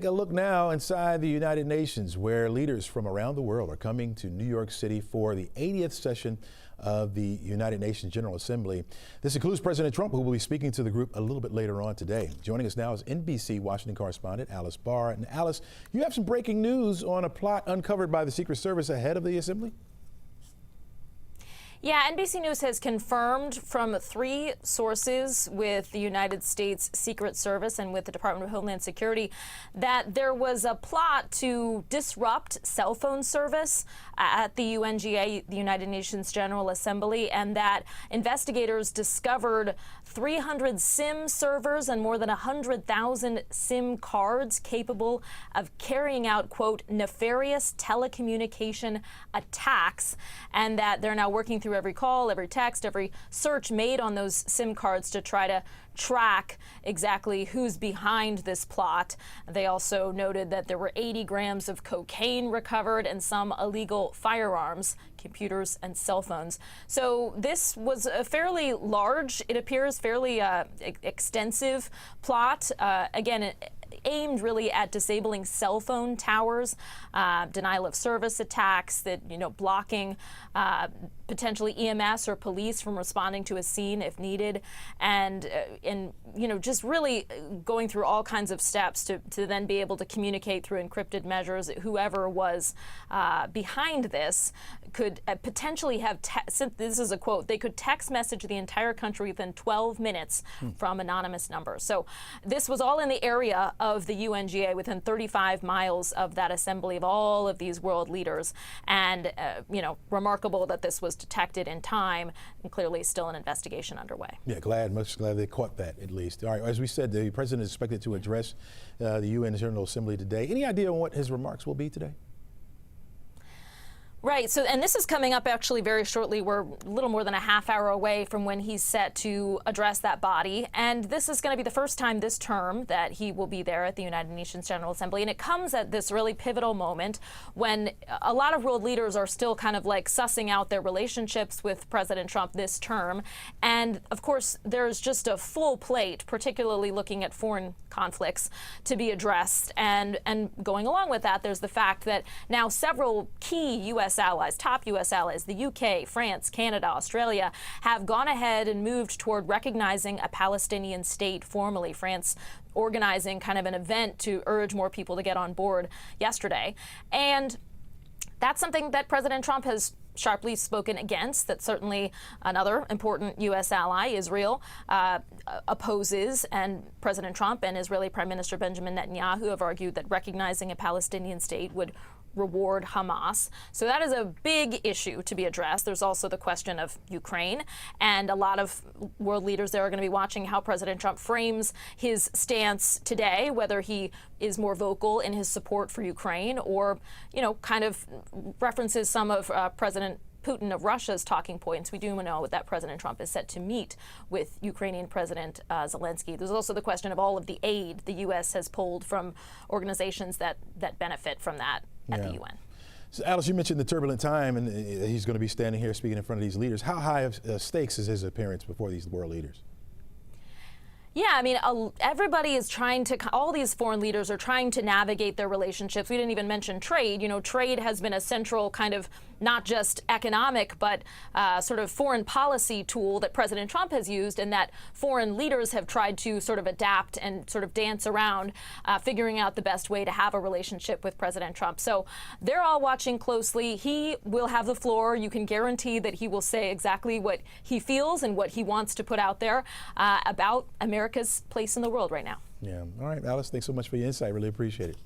Take a look now inside the United Nations, where leaders from around the world are coming to New York City for the 80th session of the United Nations General Assembly. This includes President Trump, who will be speaking to the group a little bit later on today. Joining us now is NBC Washington correspondent Alice Barr. And Alice, you have some breaking news on a plot uncovered by the Secret Service ahead of the assembly? Yeah, NBC News has confirmed from 3 sources with the United States Secret Service and with the Department of Homeland Security that there was a plot to disrupt cell phone service at the UNGA, the United Nations General Assembly, and that investigators discovered 300 SIM servers and more than 100,000 SIM cards capable of carrying out, quote, nefarious telecommunication attacks, and that they're now working through every call, every text, every search made on those SIM cards to try to track exactly who's behind this plot. They also noted that there were 80 grams of cocaine recovered and some illegal firearms, computers, and cell phones. So this was a fairly large, it appears, fairly extensive plot. Again, aimed really at disabling cell phone towers, denial of service attacks, that blocking potentially EMS or police from responding to a scene if needed, and just really going through all kinds of steps to then be able to communicate through encrypted measures. Whoever was behind this could potentially have, this is a quote, they could text message the entire country within 12 minutes from anonymous numbers. So this was all in the area of the UNGA, within 35 miles of that assembly of all of these world leaders. And, remarkable that this was detected in time, and clearly still an investigation underway. Yeah, much glad they caught that at least. All right, as we said, the president is expected to address the UN General Assembly today. Any idea on what his remarks will be today? Right. So, and this is coming up actually very shortly. We're a little more than a half hour away from when he's set to address that body. And this is going to be the first time this term that he will be there at the United Nations General Assembly. And it comes at this really pivotal moment when a lot of world leaders are still kind of like sussing out their relationships with President Trump this term. And of course, there's just a full plate, particularly looking at foreign conflicts, to be addressed. And going along with that, there's the fact that now several key U.S. allies, top U.S. allies, the UK, France, Canada, Australia, have gone ahead and moved toward recognizing a Palestinian state formally. France organizing kind of an event to urge more people to get on board yesterday. And that's something that President Trump has sharply spoken against, that certainly another important U.S. ally, Israel, opposes. And President Trump and Israeli Prime Minister Benjamin Netanyahu have argued that recognizing a Palestinian state would reward Hamas. So that is a big issue to be addressed. There's also the question of Ukraine, and a lot of world leaders there are going to be watching how President Trump frames his stance today, whether he is more vocal in his support for Ukraine or, kind of references some of President Putin of Russia's talking points. We do know that President Trump is set to meet with Ukrainian President Zelensky. There's also the question of all of the aid the U.S. has pulled from organizations that benefit from that at the UN. So, Alice, you mentioned the turbulent time, and he's going to be standing here speaking in front of these leaders. How high of stakes is his appearance before these world leaders? Yeah, I mean, everybody is trying to, all these foreign leaders are trying to navigate their relationships. We didn't even mention trade. Trade has been a central kind of not just economic, but sort of foreign policy tool that President Trump has used, and that foreign leaders have tried to sort of adapt and sort of dance around, figuring out the best way to have a relationship with President Trump. So they're all watching closely. He will have the floor. You can guarantee that he will say exactly what he feels and what he wants to put out there about America's place in the world right now. Yeah. All right, Alice, thanks so much for your insight. Really appreciate it.